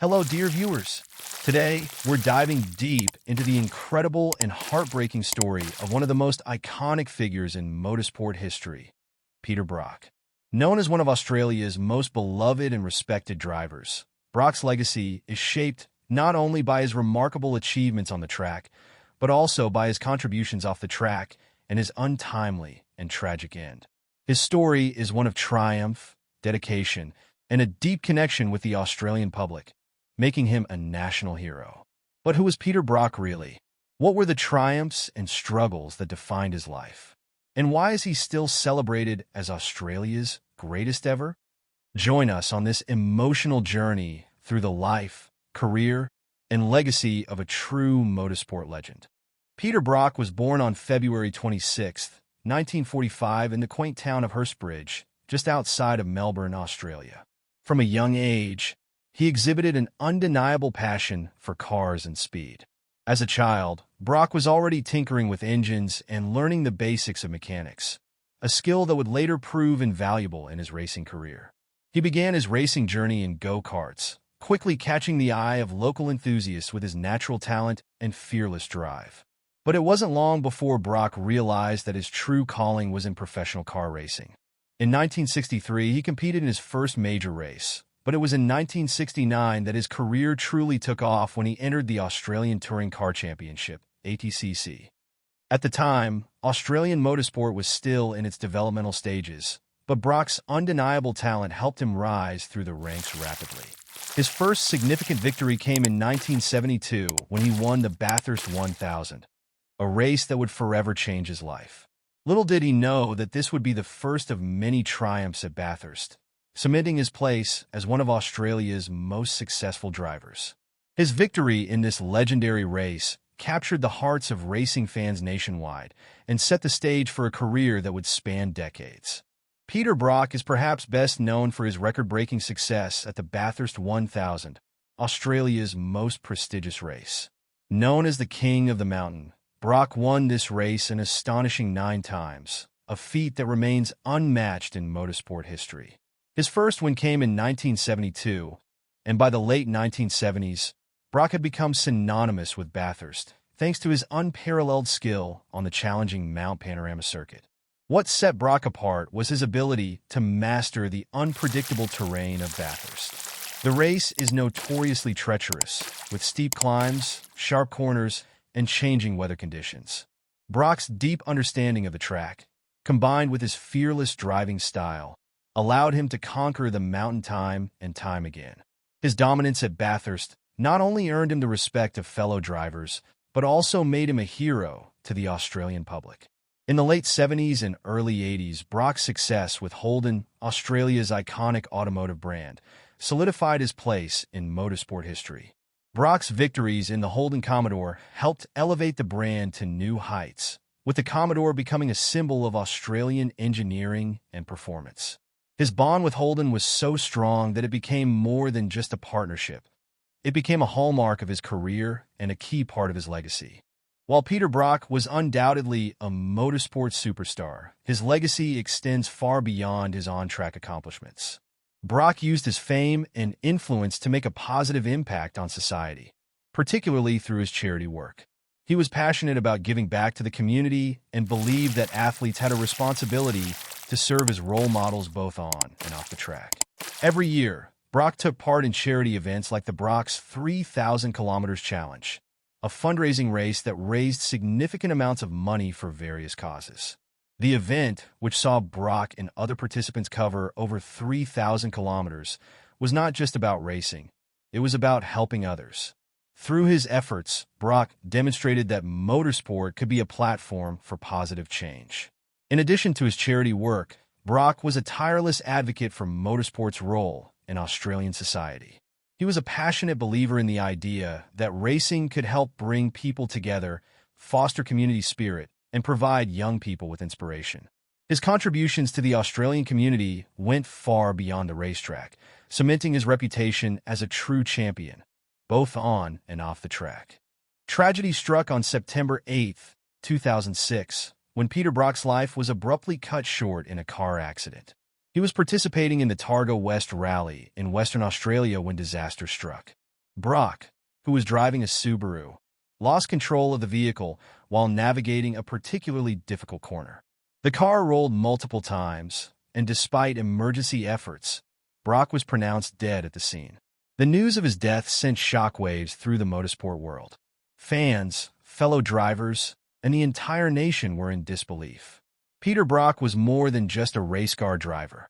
Hello, dear viewers. Today, we're diving deep into the incredible and heartbreaking story of one of the most iconic figures in motorsport history, Peter Brock. Known as one of Australia's most beloved and respected drivers, Brock's legacy is shaped not only by his remarkable achievements on the track, but also by his contributions off the track and his untimely and tragic end. His story is one of triumph, dedication, and a deep connection with the Australian public, making him a national hero. But who was Peter Brock really? What were the triumphs and struggles that defined his life? And why is he still celebrated as Australia's greatest ever? Join us on this emotional journey through the life, career, and legacy of a true motorsport legend. Peter Brock was born on February 26, 1945 in the quaint town of Hurstbridge, just outside of Melbourne, Australia. From a young age, he exhibited an undeniable passion for cars and speed. As a child, Brock was already tinkering with engines and learning the basics of mechanics, a skill that would later prove invaluable in his racing career. He began his racing journey in go-karts, quickly catching the eye of local enthusiasts with his natural talent and fearless drive. But it wasn't long before Brock realized that his true calling was in professional car racing. In 1963, he competed in his first major race, but it was in 1969 that his career truly took off when he entered the Australian Touring Car Championship, ATCC. At the time, Australian motorsport was still in its developmental stages, but Brock's undeniable talent helped him rise through the ranks rapidly. His first significant victory came in 1972 when he won the Bathurst 1000, a race that would forever change his life. Little did he know that this would be the first of many triumphs at Bathurst, cementing his place as one of Australia's most successful drivers. His victory in this legendary race captured the hearts of racing fans nationwide and set the stage for a career that would span decades. Peter Brock is perhaps best known for his record-breaking success at the Bathurst 1000, Australia's most prestigious race. Known as the King of the Mountain, Brock won this race an astonishing 9 times, a feat that remains unmatched in motorsport history. His first win came in 1972, and by the late 1970s, Brock had become synonymous with Bathurst, thanks to his unparalleled skill on the challenging Mount Panorama circuit. What set Brock apart was his ability to master the unpredictable terrain of Bathurst. The race is notoriously treacherous, with steep climbs, sharp corners, and changing weather conditions. Brock's deep understanding of the track, combined with his fearless driving style, allowed him to conquer the mountain time and time again. His dominance at Bathurst not only earned him the respect of fellow drivers, but also made him a hero to the Australian public. In the late 70s and early 80s, Brock's success with Holden, Australia's iconic automotive brand, solidified his place in motorsport history. Brock's victories in the Holden Commodore helped elevate the brand to new heights, with the Commodore becoming a symbol of Australian engineering and performance. His bond with Holden was so strong that it became more than just a partnership. It became a hallmark of his career and a key part of his legacy. While Peter Brock was undoubtedly a motorsport superstar, his legacy extends far beyond his on-track accomplishments. Brock used his fame and influence to make a positive impact on society, particularly through his charity work. He was passionate about giving back to the community and believed that athletes had a responsibility to serve as role models both on and off the track. Every year, Brock took part in charity events like the Brock's 3,000 Kilometers Challenge, a fundraising race that raised significant amounts of money for various causes. The event, which saw Brock and other participants cover over 3,000 kilometers, was not just about racing. It was about helping others. Through his efforts, Brock demonstrated that motorsport could be a platform for positive change. In addition to his charity work, Brock was a tireless advocate for motorsport's role in Australian society. He was a passionate believer in the idea that racing could help bring people together, foster community spirit, and provide young people with inspiration. His contributions to the Australian community went far beyond the racetrack, cementing his reputation as a true champion, both on and off the track. Tragedy struck on September 8, 2006, when Peter Brock's life was abruptly cut short in a car accident. He was participating in the Targa West Rally in Western Australia when disaster struck. Brock, who was driving a Subaru, lost control of the vehicle while navigating a particularly difficult corner. The car rolled multiple times, and despite emergency efforts, Brock was pronounced dead at the scene. The news of his death sent shockwaves through the motorsport world. Fans, fellow drivers, and the entire nation were in disbelief. Peter Brock was more than just a race car driver.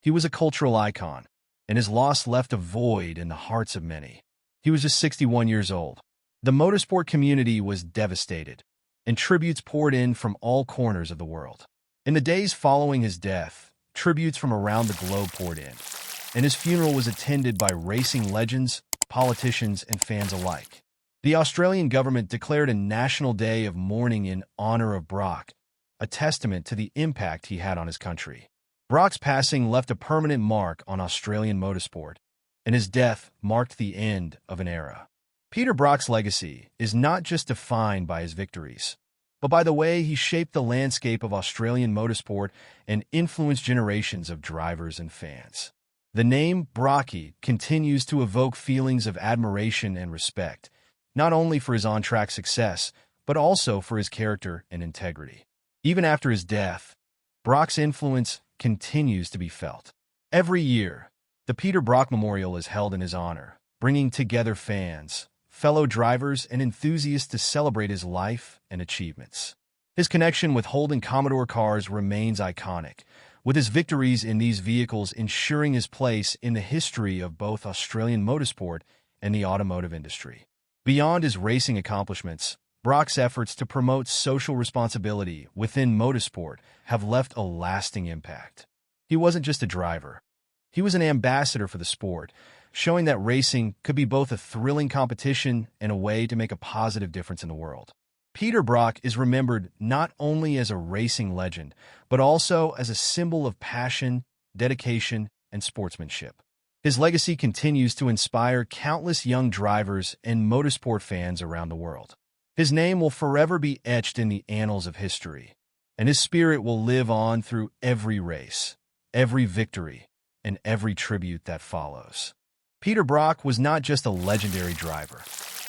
He was a cultural icon, and his loss left a void in the hearts of many. He was just 61 years old. The motorsport community was devastated, and tributes poured in from all corners of the world. In the days following his death, tributes from around the globe poured in, and his funeral was attended by racing legends, politicians, and fans alike. The Australian government declared a national day of mourning in honor of Brock, a testament to the impact he had on his country. Brock's passing left a permanent mark on Australian motorsport, and his death marked the end of an era. Peter Brock's legacy is not just defined by his victories, but by the way he shaped the landscape of Australian motorsport and influenced generations of drivers and fans. The name Brocky continues to evoke feelings of admiration and respect, not only for his on-track success, but also for his character and integrity. Even after his death, Brock's influence continues to be felt. Every year, the Peter Brock Memorial is held in his honor, bringing together fans, fellow drivers, and enthusiasts to celebrate his life and achievements. His connection with Holden Commodore cars remains iconic, with his victories in these vehicles ensuring his place in the history of both Australian motorsport and the automotive industry. Beyond his racing accomplishments, Brock's efforts to promote social responsibility within motorsport have left a lasting impact. He wasn't just a driver. He was an ambassador for the sport, showing that racing could be both a thrilling competition and a way to make a positive difference in the world. Peter Brock is remembered not only as a racing legend, but also as a symbol of passion, dedication, and sportsmanship. His legacy continues to inspire countless young drivers and motorsport fans around the world. His name will forever be etched in the annals of history, and his spirit will live on through every race, every victory, and every tribute that follows. Peter Brock was not just a legendary driver.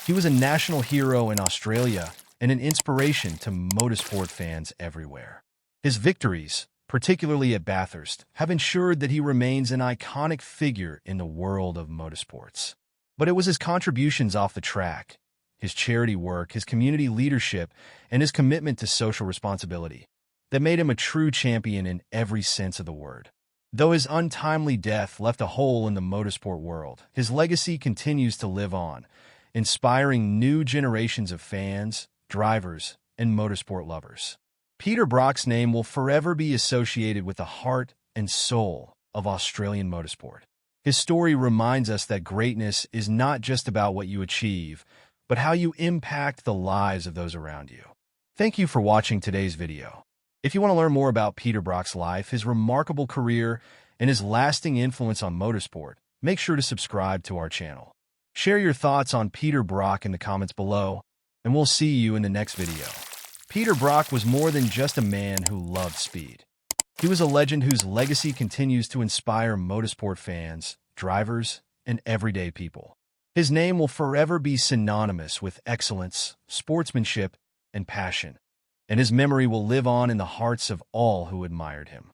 He was a national hero in Australia and an inspiration to motorsport fans everywhere. His victories, particularly at Bathurst, have ensured that he remains an iconic figure in the world of motorsports. But it was his contributions off the track, his charity work, his community leadership, and his commitment to social responsibility that made him a true champion in every sense of the word. Though his untimely death left a hole in the motorsport world, his legacy continues to live on, inspiring new generations of fans, drivers, and motorsport lovers. Peter Brock's name will forever be associated with the heart and soul of Australian motorsport. His story reminds us that greatness is not just about what you achieve, but how you impact the lives of those around you. Thank you for watching today's video. If you want to learn more about Peter Brock's life, his remarkable career, and his lasting influence on motorsport, make sure to subscribe to our channel. Share your thoughts on Peter Brock in the comments below, and we'll see you in the next video. Peter Brock was more than just a man who loved speed. He was a legend whose legacy continues to inspire motorsport fans, drivers, and everyday people. His name will forever be synonymous with excellence, sportsmanship, and passion, and his memory will live on in the hearts of all who admired him.